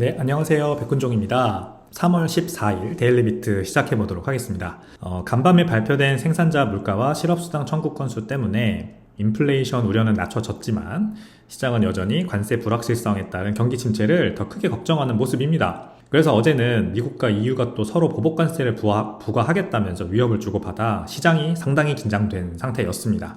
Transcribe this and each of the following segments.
네, 안녕하세요. 백훈종입니다. 3월 14일 데일리비트 시작해 보도록 하겠습니다. 간밤에 발표된 생산자 물가와 실업수당 청구 건수 때문에 인플레이션 우려는 낮춰졌지만 시장은 여전히 관세 불확실성에 따른 경기 침체를 더 크게 걱정하는 모습입니다. 그래서 어제는 미국과 EU가 또 서로 보복 관세를 부과하겠다면서 위협을 주고받아 시장이 상당히 긴장된 상태였습니다.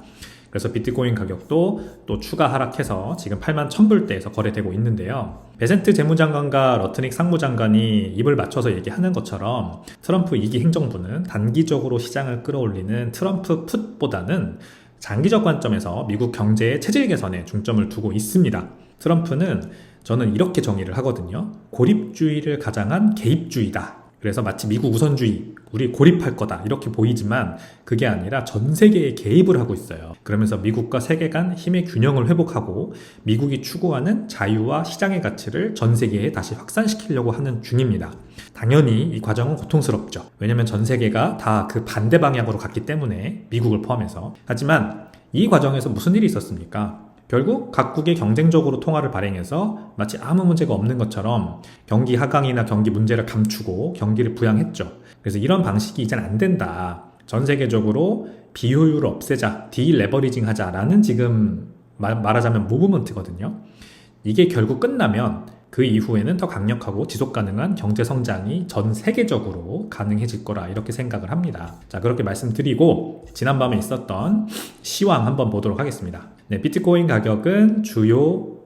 그래서 비트코인 가격도 또 추가 하락해서 지금 81,000불대에서 거래되고 있는데요. 베센트 재무장관과 러트닉 상무장관이 입을 맞춰서 얘기하는 것처럼 트럼프 2기 행정부는 단기적으로 시장을 끌어올리는 트럼프 풋보다는 장기적 관점에서 미국 경제의 체질 개선에 중점을 두고 있습니다. 트럼프는 저는 이렇게 정의를 하거든요. 고립주의를 가장한 개입주의다. 그래서 마치 미국 우선주의, 우리 고립할 거다 이렇게 보이지만 그게 아니라 전 세계에 개입을 하고 있어요. 그러면서 미국과 세계 간 힘의 균형을 회복하고 미국이 추구하는 자유와 시장의 가치를 전 세계에 다시 확산시키려고 하는 중입니다. 당연히 이 과정은 고통스럽죠. 왜냐하면 전 세계가 다 그 반대 방향으로 갔기 때문에 미국을 포함해서. 하지만 이 과정에서 무슨 일이 있었습니까? 결국 각국이 경쟁적으로 통화를 발행해서 마치 아무 문제가 없는 것처럼 경기 하강이나 경기 문제를 감추고 경기를 부양했죠. 그래서 이런 방식이 이젠 안 된다. 전 세계적으로 비효율을 없애자, 디레버리징 하자라는 지금 말하자면 무브먼트거든요. 이게 결국 끝나면 그 이후에는 더 강력하고 지속 가능한 경제 성장이 전 세계적으로 가능해질 거라 이렇게 생각을 합니다. 자, 그렇게 말씀드리고 지난밤에 있었던 시황 한번 보도록 하겠습니다. 네, 비트코인 가격은 주요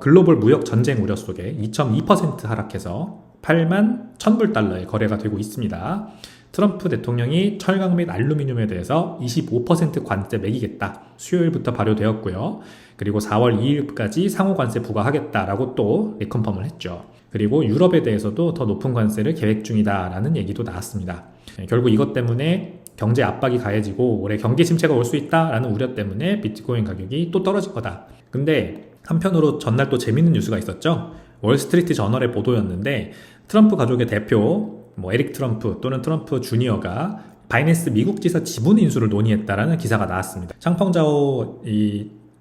글로벌 무역 전쟁 우려 속에 2.2% 하락해서 81,000불 거래가 되고 있습니다. 트럼프 대통령이 철강 및 알루미늄에 대해서 25% 관세 매기겠다. 수요일부터 발효되었고요. 그리고 4월 2일까지 상호 관세 부과하겠다라고 또 리컨펌을 했죠. 그리고 유럽에 대해서도 더 높은 관세를 계획 중이다라는 얘기도 나왔습니다. 결국 이것 때문에 경제 압박이 가해지고 올해 경기 침체가 올 수 있다라는 우려 때문에 비트코인 가격이 또 떨어질 거다. 근데 한편으로 전날 또 재밌는 뉴스가 있었죠. 월스트리트 저널의 보도였는데 트럼프 가족의 대표 에릭 트럼프 또는 트럼프 주니어가 바이낸스 미국 지사 지분 인수를 논의했다라는 기사가 나왔습니다. 샹펑자오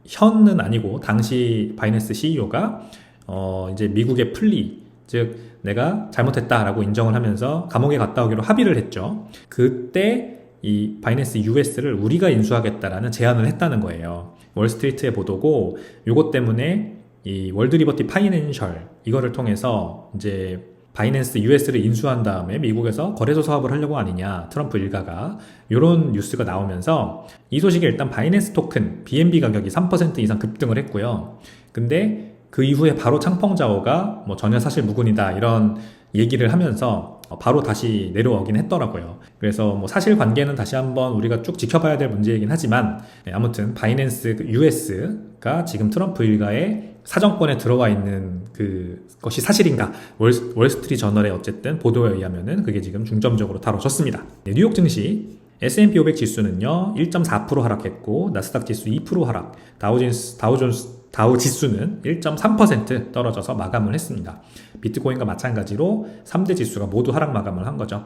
현은 아니고 당시 바이낸스 CEO가 이제 미국의 플리, 즉 내가 잘못했다라고 인정을 하면서 감옥에 갔다 오기로 합의를 했죠. 그때 이 바이낸스 US를 우리가 인수하겠다라는 제안을 했다는 거예요. 월스트리트의 보도고 요것 때문에 이 월드 리버티 파이낸셜 이거를 통해서 이제 바이낸스 US를 인수한 다음에 미국에서 거래소 사업을 하려고 아니냐 트럼프 일가가 이런 뉴스가 나오면서 이 소식에 일단 바이낸스 토큰 BNB 가격이 3% 이상 급등을 했고요. 근데 그 이후에 바로 창펑자오가 전혀 사실 무근이다 이런 얘기를 하면서 바로 다시 내려오긴 했더라고요. 그래서 사실관계는 다시 한번 우리가 쭉 지켜봐야 될 문제이긴 하지만 아무튼 바이낸스 US가 지금 트럼프 일가의 사정권에 들어와 있는 그것이 사실인가 월스트리트 저널의 어쨌든 보도에 의하면은 그게 지금 중점적으로 다뤄졌습니다. 뉴욕 증시 S&P 500 지수는요 1.4% 하락했고 나스닥 지수 2% 하락, 다우 지수는 1.3% 떨어져서 마감을 했습니다. 비트코인과 마찬가지로 3대 지수가 모두 하락 마감을 한 거죠.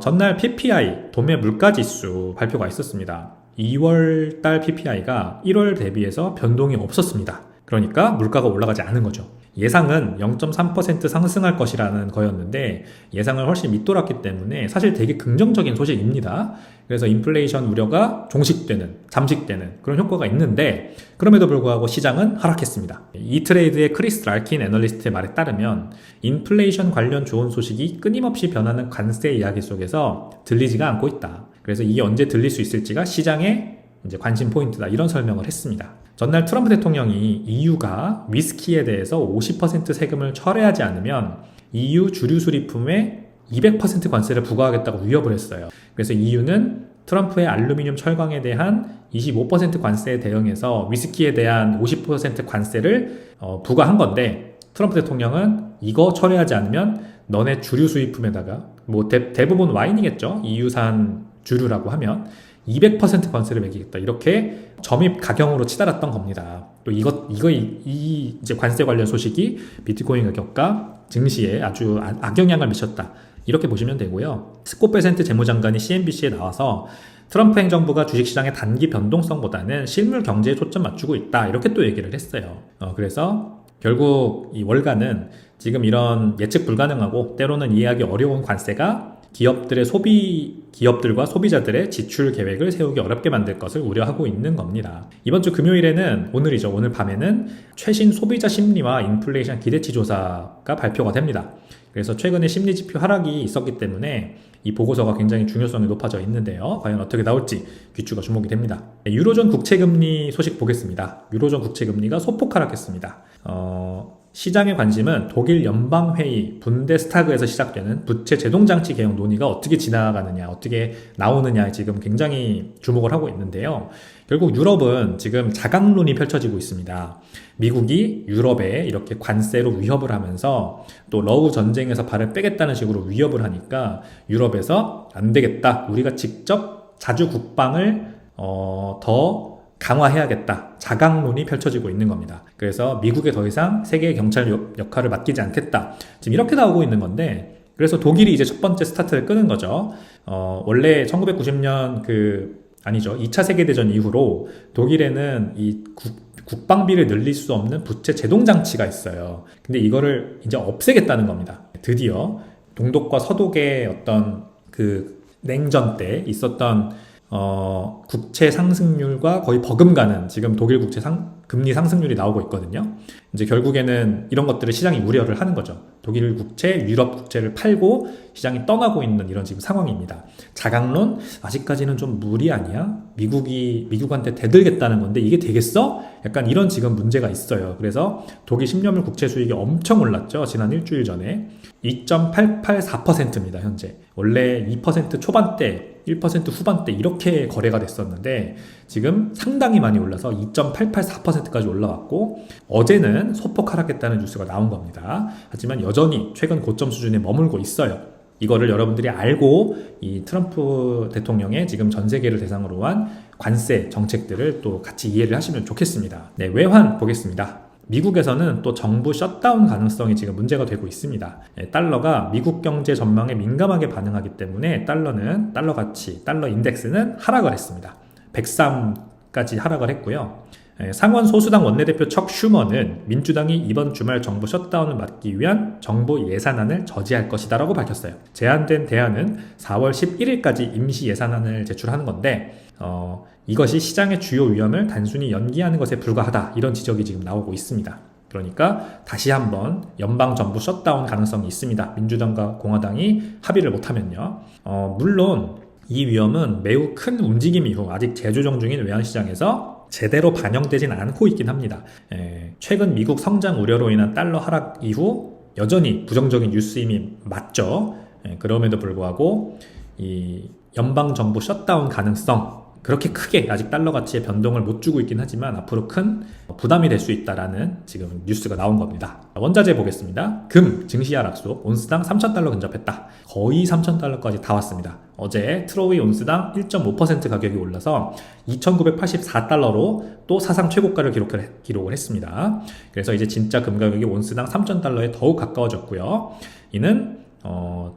전날 PPI, 도매 물가 지수 발표가 있었습니다. 2월 달 PPI가 1월 대비해서 변동이 없었습니다. 그러니까 물가가 올라가지 않은 거죠. 예상은 0.3% 상승할 것이라는 거였는데 예상을 훨씬 밑돌았기 때문에 사실 되게 긍정적인 소식입니다. 그래서 인플레이션 우려가 잠식되는 그런 효과가 있는데 그럼에도 불구하고 시장은 하락했습니다. 이 트레이드의 크리스 랄킨 애널리스트의 말에 따르면 인플레이션 관련 좋은 소식이 끊임없이 변하는 관세 이야기 속에서 들리지가 않고 있다. 그래서 이게 언제 들릴 수 있을지가 시장의 이제 관심 포인트다 이런 설명을 했습니다. 전날 트럼프 대통령이 EU가 위스키에 대해서 50% 세금을 철회하지 않으면 EU 주류 수리품에 200% 관세를 부과하겠다고 위협을 했어요. 그래서 EU는 트럼프의 알루미늄 철강에 대한 25% 관세에 대응해서 위스키에 대한 50% 관세를 부과한 건데 트럼프 대통령은 이거 철회하지 않으면 너네 주류 수입품에다가 대부분 와인이겠죠. EU산 주류라고 하면 200% 관세를 매기겠다. 이렇게 점입 가경으로 치달았던 겁니다. 또 이 이제 관세 관련 소식이 비트코인 가격과 증시에 아주 악영향을 미쳤다. 이렇게 보시면 되고요. 스콧 베센트 재무장관이 CNBC에 나와서 트럼프 행정부가 주식시장의 단기 변동성보다는 실물 경제에 초점 맞추고 있다. 이렇게 또 얘기를 했어요. 그래서 결국 이 월가는 지금 이런 예측 불가능하고 때로는 이해하기 어려운 관세가 기업들과 소비자들의 지출 계획을 세우기 어렵게 만들 것을 우려하고 있는 겁니다. 이번 주 금요일에는 오늘이죠. 오늘 밤에는 최신 소비자 심리와 인플레이션 기대치 조사가 발표가 됩니다. 그래서 최근에 심리지표 하락이 있었기 때문에 이 보고서가 굉장히 중요성이 높아져 있는데요. 과연 어떻게 나올지 귀추가 주목이 됩니다. 유로존 국채금리 소식 보겠습니다. 유로존 국채금리가 소폭 하락했습니다. 시장의 관심은 독일 연방회의 분데스타그에서 시작되는 부채 제동장치 개혁 논의가 어떻게 지나가느냐, 어떻게 나오느냐 지금 굉장히 주목을 하고 있는데요. 결국 유럽은 지금 자강론이 펼쳐지고 있습니다. 미국이 유럽에 이렇게 관세로 위협을 하면서 또 러우 전쟁에서 발을 빼겠다는 식으로 위협을 하니까 유럽에서 안 되겠다. 우리가 직접 자주 국방을 더 강화해야겠다. 자강론이 펼쳐지고 있는 겁니다. 그래서 미국에 더 이상 세계의 경찰 역할을 맡기지 않겠다. 지금 이렇게 나오고 있는 건데, 그래서 독일이 이제 첫 번째 스타트를 끄는 거죠. 원래 1990년 2차 세계대전 이후로 독일에는 이 국방비를 늘릴 수 없는 부채 제동장치가 있어요. 근데 이거를 이제 없애겠다는 겁니다. 드디어 동독과 서독의 어떤 그 냉전 때 있었던 국채 상승률과 거의 버금가는 지금 독일 국채 금리 상승률이 나오고 있거든요. 이제 결국에는 이런 것들을 시장이 우려를 하는 거죠. 독일 국채, 유럽 국채를 팔고 시장이 떠나고 있는 이런 지금 상황입니다. 자강론 아직까지는 좀 무리 아니야? 미국한테 대들겠다는 건데 이게 되겠어? 약간 이런 지금 문제가 있어요. 그래서 독일 10년물 국채 수익이 엄청 올랐죠. 지난 일주일 전에 2.884%입니다. 현재 원래 2% 초반대 1% 후반대 이렇게 거래가 됐었는데 지금 상당히 많이 올라서 2.884%까지 올라왔고 어제는 소폭 하락했다는 뉴스가 나온 겁니다. 하지만 여전히 최근 고점 수준에 머물고 있어요. 이거를 여러분들이 알고 이 트럼프 대통령의 지금 전 세계를 대상으로 한 관세 정책들을 또 같이 이해를 하시면 좋겠습니다. 네, 외환 보겠습니다. 미국에서는 또 정부 셧다운 가능성이 지금 문제가 되고 있습니다. 달러가 미국 경제 전망에 민감하게 반응하기 때문에 달러 가치, 달러 인덱스는 하락을 했습니다. 103까지 하락을 했고요. 상원 소수당 원내대표 척 슈머는 민주당이 이번 주말 정부 셧다운을 막기 위한 정부 예산안을 저지할 것이다 라고 밝혔어요. 제안된 대안은 4월 11일까지 임시 예산안을 제출하는 건데 이것이 시장의 주요 위험을 단순히 연기하는 것에 불과하다 이런 지적이 지금 나오고 있습니다. 그러니까 다시 한번 연방정부 셧다운 가능성이 있습니다. 민주당과 공화당이 합의를 못하면요. 물론 이 위험은 매우 큰 움직임 이후 아직 재조정 중인 외환시장에서 제대로 반영되진 않고 있긴 합니다. 최근 미국 성장 우려로 인한 달러 하락 이후 여전히 부정적인 뉴스임이 맞죠. 그럼에도 불구하고 이 연방정부 셧다운 가능성 그렇게 크게 아직 달러 가치의 변동을 못 주고 있긴 하지만 앞으로 큰 부담이 될 수 있다라는 지금 뉴스가 나온 겁니다. 원자재 보겠습니다. 금 증시 하락소 온스당 3,000달러 근접했다. 거의 3,000달러까지 다 왔습니다. 어제 트로이 온스당 1.5% 가격이 올라서 2,984달러로 또 사상 최고가를 기록을 했습니다. 그래서 이제 진짜 금 가격이 온스당 3,000달러에 더욱 가까워졌고요. 이는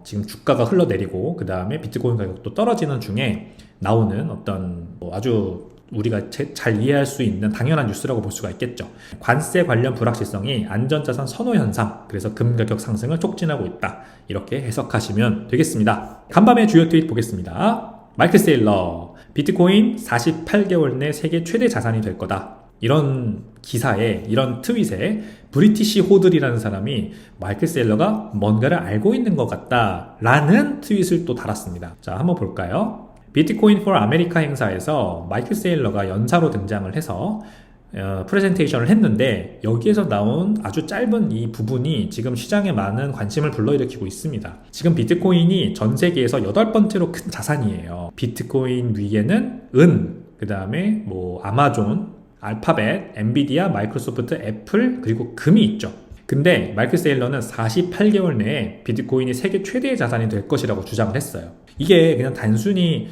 지금 주가가 흘러내리고 그 다음에 비트코인 가격도 떨어지는 중에 나오는 어떤 아주 우리가 잘 이해할 수 있는 당연한 뉴스라고 볼 수가 있겠죠. 관세 관련 불확실성이 안전자산 선호 현상, 그래서 금 가격 상승을 촉진하고 있다. 이렇게 해석하시면 되겠습니다. 간밤의 주요 트윗 보겠습니다. 마이클 세일러, 비트코인 48개월 내 세계 최대 자산이 될 거다. 이런 기사에, 이런 트윗에 브리티시 호들이라는 사람이 마이클 셀러가 뭔가를 알고 있는 것 같다 라는 트윗을 또 달았습니다. 자, 한번 볼까요? 비트코인 for 아메리카 행사에서 마이클 세일러가 연사로 등장을 해서 프레젠테이션을 했는데 여기에서 나온 아주 짧은 이 부분이 지금 시장에 많은 관심을 불러일으키고 있습니다. 지금 비트코인이 전 세계에서 8번째로 큰 자산이에요. 비트코인 위에는 은, 그 다음에 아마존, 알파벳, 엔비디아, 마이크로소프트, 애플, 그리고 금이 있죠. 근데 마이클 세일러는 48개월 내에 비트코인이 세계 최대의 자산이 될 것이라고 주장을 했어요. 이게 그냥 단순히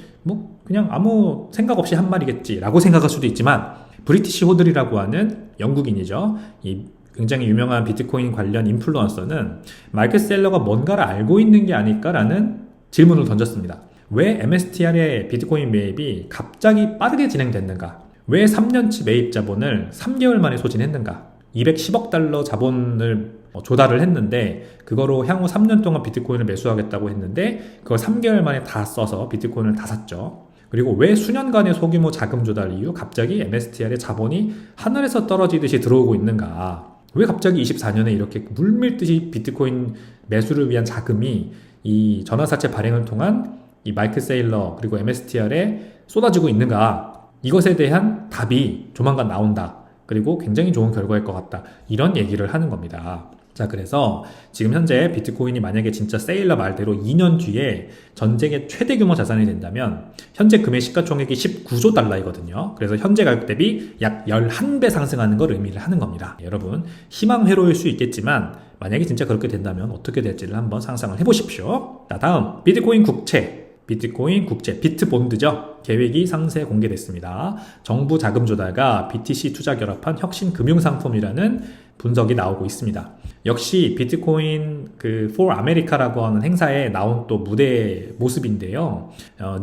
그냥 아무 생각 없이 한 말이겠지 라고 생각할 수도 있지만 브리티시 호들이라고 하는 영국인이죠. 이 굉장히 유명한 비트코인 관련 인플루언서는 마이클 세일러가 뭔가를 알고 있는 게 아닐까라는 질문을 던졌습니다. 왜 MSTR의 비트코인 매입이 갑자기 빠르게 진행됐는가? 왜 3년치 매입 자본을 3개월 만에 소진했는가? 210억 달러 자본을 조달을 했는데 그거로 향후 3년 동안 비트코인을 매수하겠다고 했는데 그걸 3개월 만에 다 써서 비트코인을 다 샀죠. 그리고 왜 수년간의 소규모 자금 조달 이후 갑자기 MSTR의 자본이 하늘에서 떨어지듯이 들어오고 있는가? 왜 갑자기 24년에 이렇게 물밀듯이 비트코인 매수를 위한 자금이 이 전환사채 발행을 통한 이 마이클 세일러 그리고 MSTR에 쏟아지고 있는가? 이것에 대한 답이 조만간 나온다. 그리고 굉장히 좋은 결과일 것 같다. 이런 얘기를 하는 겁니다. 자, 그래서 지금 현재 비트코인이 만약에 진짜 세일러 말대로 2년 뒤에 전 세계 최대 규모 자산이 된다면 현재 금의 시가총액이 19조 달러이거든요. 그래서 현재 가격 대비 약 11배 상승하는 걸 의미를 하는 겁니다. 여러분, 희망회로일 수 있겠지만 만약에 진짜 그렇게 된다면 어떻게 될지를 한번 상상을 해보십시오. 자, 다음 비트코인 국채. 비트코인 국채, 비트본드죠. 계획이 상세 공개됐습니다. 정부 자금 조달과 BTC 투자 결합한 혁신 금융상품이라는 분석이 나오고 있습니다. 역시 비트코인 For America라고 하는 행사에 나온 또 무대 모습인데요.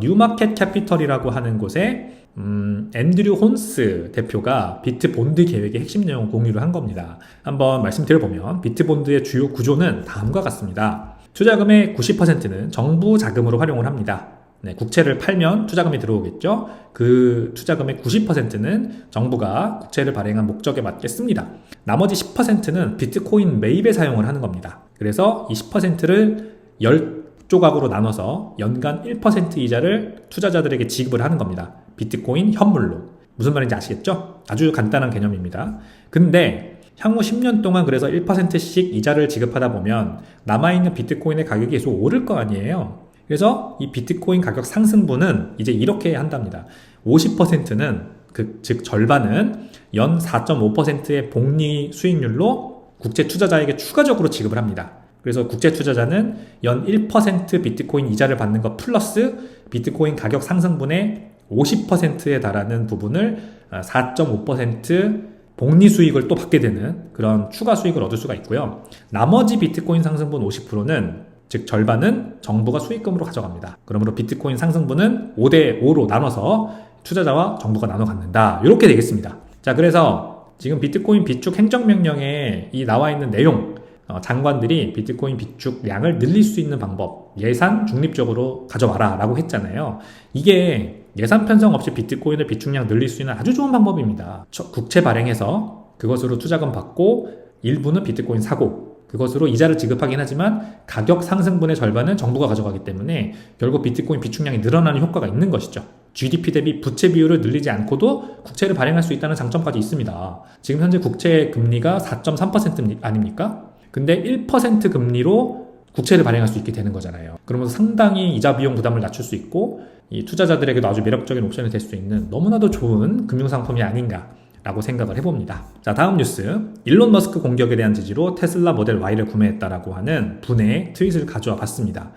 뉴마켓 캐피털이라고 하는 곳에 앤드류 혼스 대표가 비트본드 계획의 핵심 내용을 공유를 한 겁니다. 한번 말씀드려보면 비트본드의 주요 구조는 다음과 같습니다. 투자금의 90%는 정부 자금으로 활용을 합니다. 네, 국채를 팔면 투자금이 들어오겠죠. 그 투자금의 90%는 정부가 국채를 발행한 목적에 맞게 씁니다. 나머지 10%는 비트코인 매입에 사용을 하는 겁니다. 그래서 이 10%를 10조각으로 나눠서 연간 1% 이자를 투자자들에게 지급을 하는 겁니다. 비트코인 현물로. 무슨 말인지 아시겠죠? 아주 간단한 개념입니다. 근데 향후 10년 동안 그래서 1%씩 이자를 지급하다 보면 남아있는 비트코인의 가격이 계속 오를 거 아니에요. 그래서 이 비트코인 가격 상승분은 이제 이렇게 한답니다. 50%는 즉 절반은 연 4.5%의 복리 수익률로 국채 투자자에게 추가적으로 지급을 합니다. 그래서 국채 투자자는 연 1% 비트코인 이자를 받는 것 플러스 비트코인 가격 상승분의 50%에 달하는 부분을 4.5% 복리 수익을 또 받게 되는 그런 추가 수익을 얻을 수가 있고요. 나머지 비트코인 상승분 50%는 즉 절반은 정부가 수익금으로 가져갑니다. 그러므로 비트코인 상승분은 5대5로 나눠서 투자자와 정부가 나눠 갖는다. 이렇게 되겠습니다. 자, 그래서 지금 비트코인 비축 행정명령에 이 나와 있는 내용, 장관들이 비트코인 비축량을 늘릴 수 있는 방법, 예산 중립적으로 가져와라 라고 했잖아요. 이게 예산 편성 없이 비트코인을 비축량 늘릴 수 있는 아주 좋은 방법입니다. 국채 발행해서 그것으로 투자금 받고 일부는 비트코인 사고 그것으로 이자를 지급하긴 하지만 가격 상승분의 절반은 정부가 가져가기 때문에 결국 비트코인 비축량이 늘어나는 효과가 있는 것이죠. GDP 대비 부채 비율을 늘리지 않고도 국채를 발행할 수 있다는 장점까지 있습니다. 지금 현재 국채 금리가 4.3% 아닙니까? 근데 1% 금리로 국채를 발행할 수 있게 되는 거잖아요. 그러면서 상당히 이자 비용 부담을 낮출 수 있고 이 투자자들에게도 아주 매력적인 옵션이 될 수 있는 너무나도 좋은 금융상품이 아닌가라고 생각을 해봅니다. 자, 다음 뉴스. 일론 머스크 공격에 대한 지지로 테슬라 모델 Y를 구매했다라고 하는 분의 트윗을 가져와 봤습니다.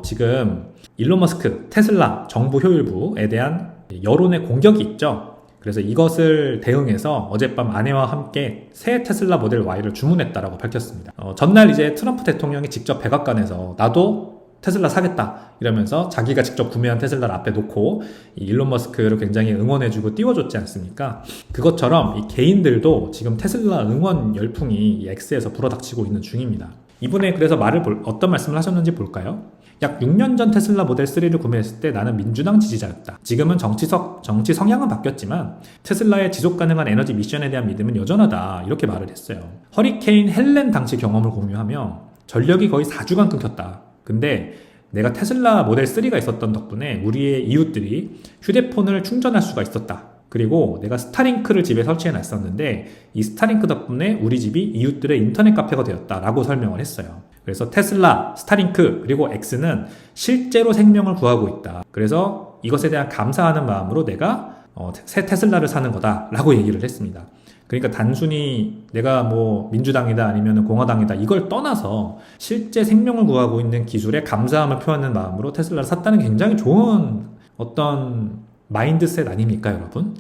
지금 일론 머스크 테슬라 정부 효율부에 대한 여론의 공격이 있죠. 그래서 이것을 대응해서 어젯밤 아내와 함께 새 테슬라 모델 Y를 주문했다라고 밝혔습니다. 전날 이제 트럼프 대통령이 직접 백악관에서 나도 테슬라 사겠다 이러면서 자기가 직접 구매한 테슬라를 앞에 놓고 이 일론 머스크를 굉장히 응원해주고 띄워줬지 않습니까? 그것처럼 이 개인들도 지금 테슬라 응원 열풍이 이 X에서 불어닥치고 있는 중입니다. 이분의 그래서 어떤 말씀을 하셨는지 볼까요? 약 6년 전 테슬라 모델 3를 구매했을 때 나는 민주당 지지자였다. 지금은 정치 성향은 바뀌었지만 테슬라의 지속 가능한 에너지 미션에 대한 믿음은 여전하다. 이렇게 말을 했어요. 허리케인 헬렌 당시 경험을 공유하며 전력이 거의 4주간 끊겼다. 근데 내가 테슬라 모델 3가 있었던 덕분에 우리의 이웃들이 휴대폰을 충전할 수가 있었다. 그리고 내가 스타링크를 집에 설치해 놨었는데 이 스타링크 덕분에 우리 집이 이웃들의 인터넷 카페가 되었다라고 설명을 했어요. 그래서 테슬라, 스타링크, 그리고 X는 실제로 생명을 구하고 있다. 그래서 이것에 대한 감사하는 마음으로 내가 새 테슬라를 사는 거다라고 얘기를 했습니다. 그러니까 단순히 내가 뭐 민주당이다 아니면 공화당이다 이걸 떠나서 실제 생명을 구하고 있는 기술에 감사함을 표하는 마음으로 테슬라를 샀다는 굉장히 좋은 어떤 마인드셋 아닙니까, 여러분?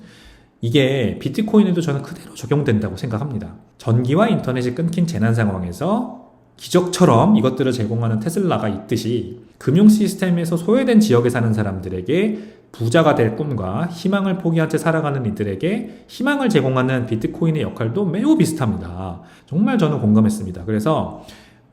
이게 비트코인에도 저는 그대로 적용된다고 생각합니다. 전기와 인터넷이 끊긴 재난 상황에서 기적처럼 이것들을 제공하는 테슬라가 있듯이 금융 시스템에서 소외된 지역에 사는 사람들에게 부자가 될 꿈과 희망을 포기한 채 살아가는 이들에게 희망을 제공하는 비트코인의 역할도 매우 비슷합니다. 정말 저는 공감했습니다. 그래서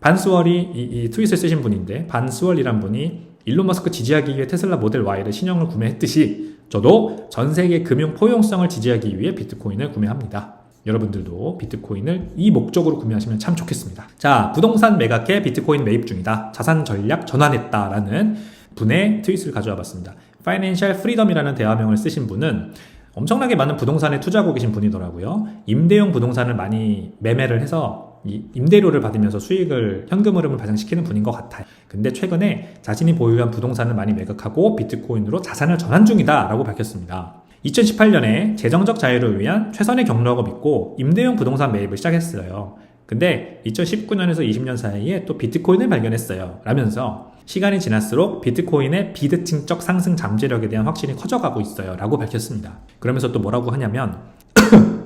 반스월이 이 트윗을 쓰신 분인데, 반스월이란 분이 일론 머스크 지지하기 위해 테슬라 모델 Y를 신형을 구매했듯이 저도 전 세계 금융 포용성을 지지하기 위해 비트코인을 구매합니다. 여러분들도 비트코인을 이 목적으로 구매하시면 참 좋겠습니다. 자, 부동산 매각해 비트코인 매입 중이다. 자산 전략 전환했다라는 분의 트윗을 가져와 봤습니다. Financial Freedom이라는 대화명을 쓰신 분은 엄청나게 많은 부동산에 투자하고 계신 분이더라고요. 임대용 부동산을 많이 매매를 해서 이 임대료를 받으면서 수익을, 현금 흐름을 발생시키는 분인 것 같아요. 근데 최근에 자신이 보유한 부동산을 많이 매각하고 비트코인으로 자산을 전환 중이다 라고 밝혔습니다. 2018년에 재정적 자유를 위한 최선의 경로라고 믿고 임대용 부동산 매입을 시작했어요. 근데 2019년에서 20년 사이에 또 비트코인을 발견했어요. 라면서 시간이 지날수록 비트코인의 비대칭적 상승 잠재력에 대한 확신이 커져가고 있어요. 라고 밝혔습니다. 그러면서 또 뭐라고 하냐면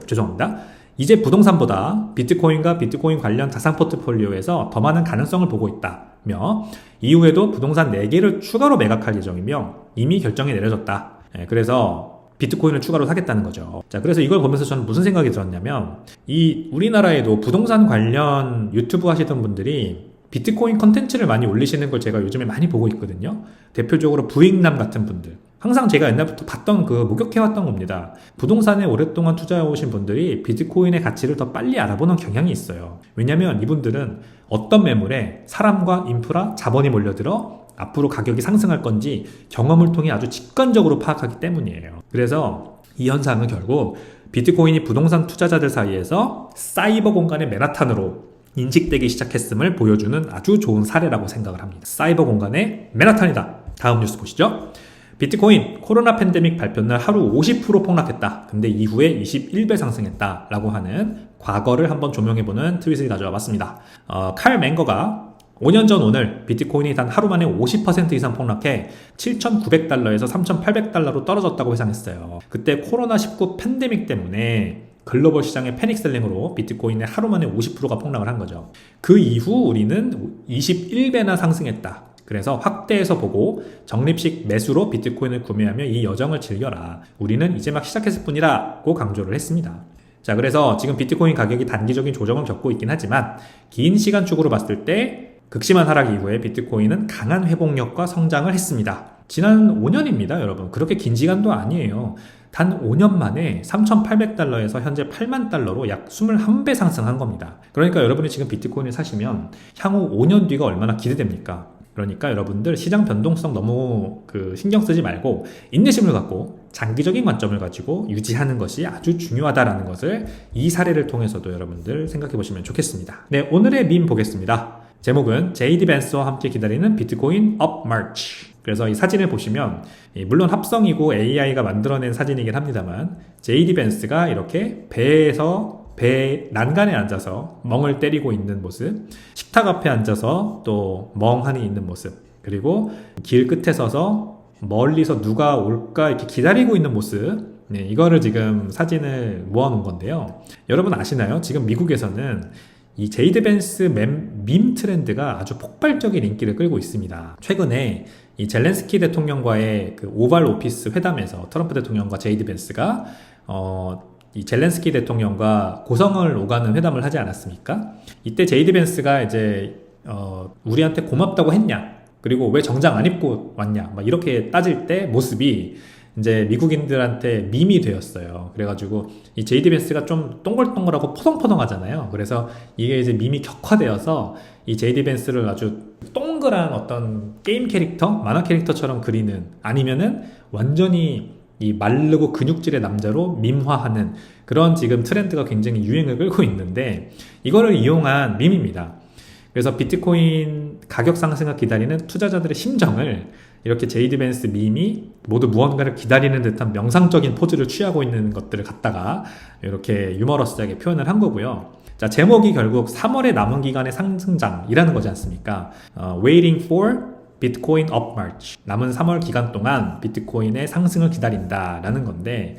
죄송합니다. 이제 부동산보다 비트코인과 비트코인 관련 자산 포트폴리오에서 더 많은 가능성을 보고 있다며 이후에도 부동산 4개를 추가로 매각할 예정이며 이미 결정이 내려졌다. 그래서 비트코인을 추가로 사겠다는 거죠. 자, 그래서 이걸 보면서 저는 무슨 생각이 들었냐면, 이 우리나라에도 부동산 관련 유튜브 하시던 분들이 비트코인 컨텐츠를 많이 올리시는 걸 제가 요즘에 많이 보고 있거든요. 대표적으로 부익남 같은 분들. 항상 제가 옛날부터 봤던 목격해왔던 겁니다. 부동산에 오랫동안 투자해오신 분들이 비트코인의 가치를 더 빨리 알아보는 경향이 있어요. 왜냐면 이분들은 어떤 매물에 사람과 인프라, 자본이 몰려들어 앞으로 가격이 상승할 건지 경험을 통해 아주 직관적으로 파악하기 때문이에요. 그래서 이 현상은 결국 비트코인이 부동산 투자자들 사이에서 사이버 공간의 맨하탄으로 인식되기 시작했음을 보여주는 아주 좋은 사례라고 생각을 합니다. 사이버 공간의 맨하탄이다. 다음 뉴스 보시죠. 비트코인 코로나 팬데믹 발표날 하루 50% 폭락했다. 근데 이후에 21배 상승했다. 라고 하는 과거를 한번 조명해보는 트윗을 가져와 봤습니다. 칼 맹거가 5년 전 오늘 비트코인이 단 하루 만에 50% 이상 폭락해 7,900달러에서 3,800달러로 떨어졌다고 회상했어요. 그때 코로나19 팬데믹 때문에 글로벌 시장의 패닉셀링으로 비트코인의 하루 만에 50%가 폭락을 한 거죠. 그 이후 우리는 21배나 상승했다. 그래서 확대해서 보고 적립식 매수로 비트코인을 구매하며 이 여정을 즐겨라. 우리는 이제 막 시작했을 뿐이라고 강조를 했습니다. 자, 그래서 지금 비트코인 가격이 단기적인 조정을 겪고 있긴 하지만 긴 시간축으로 봤을 때 극심한 하락 이후에 비트코인은 강한 회복력과 성장을 했습니다. 지난 5년입니다, 여러분. 그렇게 긴 시간도 아니에요. 단 5년 만에 3,800달러에서 현재 8만 달러로 약 21배 상승한 겁니다. 그러니까 여러분이 지금 비트코인을 사시면 향후 5년 뒤가 얼마나 기대됩니까? 그러니까 여러분들 시장 변동성 너무 신경 쓰지 말고 인내심을 갖고 장기적인 관점을 가지고 유지하는 것이 아주 중요하다라는 것을 이 사례를 통해서도 여러분들 생각해 보시면 좋겠습니다. 네, 오늘의 밈 보겠습니다. 제목은 JD 벤스와 함께 기다리는 비트코인 업 마치. 그래서 이 사진을 보시면 물론 합성이고 AI가 만들어낸 사진이긴 합니다만 JD 벤스가 이렇게 배 난간에 앉아서 멍을 때리고 있는 모습, 식탁 앞에 앉아서 또 멍하니 있는 모습, 그리고 길 끝에 서서 멀리서 누가 올까 이렇게 기다리고 있는 모습, 네, 이거를 지금 사진을 모아놓은 건데요. 여러분 아시나요? 지금 미국에서는 이 제이드 벤스 밈 트렌드가 아주 폭발적인 인기를 끌고 있습니다. 최근에 이 젤렌스키 대통령과의 오발 오피스 회담에서 트럼프 대통령과 제이드 벤스가 이 젤렌스키 대통령과 고성을 오가는 회담을 하지 않았습니까? 이때 제이드 벤스가 이제 우리한테 고맙다고 했냐? 그리고 왜 정장 안 입고 왔냐? 막 이렇게 따질 때 모습이 이제 미국인들한테 밈이 되었어요. 그래가지고 이 제이드 벤스가 좀 동글동글하고 포동포동하잖아요. 그래서 이게 이제 밈이 격화되어서 이 제이드 벤스를 아주 동글한 어떤 게임 캐릭터, 만화 캐릭터처럼 그리는, 아니면은 완전히 이 마르고 근육질의 남자로 밈화하는 그런 지금 트렌드가 굉장히 유행을 끌고 있는데 이거를 이용한 밈입니다. 그래서 비트코인 가격 상승을 기다리는 투자자들의 심정을 이렇게 제이드 벤스 밈이 모두 무언가를 기다리는 듯한 명상적인 포즈를 취하고 있는 것들을 갖다가 이렇게 유머러스하게 표현을 한 거고요. 자, 제목이 결국 3월의 남은 기간의 상승장이라는 거지 않습니까? Waiting for Bitcoin up march. 남은 3월 기간 동안 비트코인의 상승을 기다린다라는 건데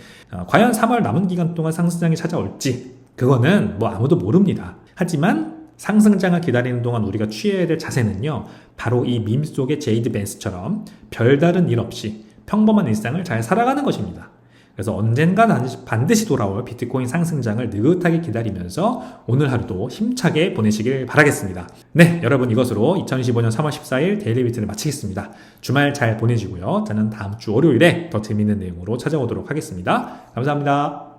과연 3월 남은 기간 동안 상승장이 찾아올지 그거는 뭐 아무도 모릅니다. 하지만 상승장을 기다리는 동안 우리가 취해야 될 자세는요, 바로 이 밈 속의 제이드 벤스처럼 별다른 일 없이 평범한 일상을 잘 살아가는 것입니다. 그래서 언젠가 반드시 돌아올 비트코인 상승장을 느긋하게 기다리면서 오늘 하루도 힘차게 보내시길 바라겠습니다. 네, 여러분, 이것으로 2025년 3월 14일 데일리 비트를 마치겠습니다. 주말 잘 보내시고요. 저는 다음 주 월요일에 더 재밌는 내용으로 찾아오도록 하겠습니다. 감사합니다.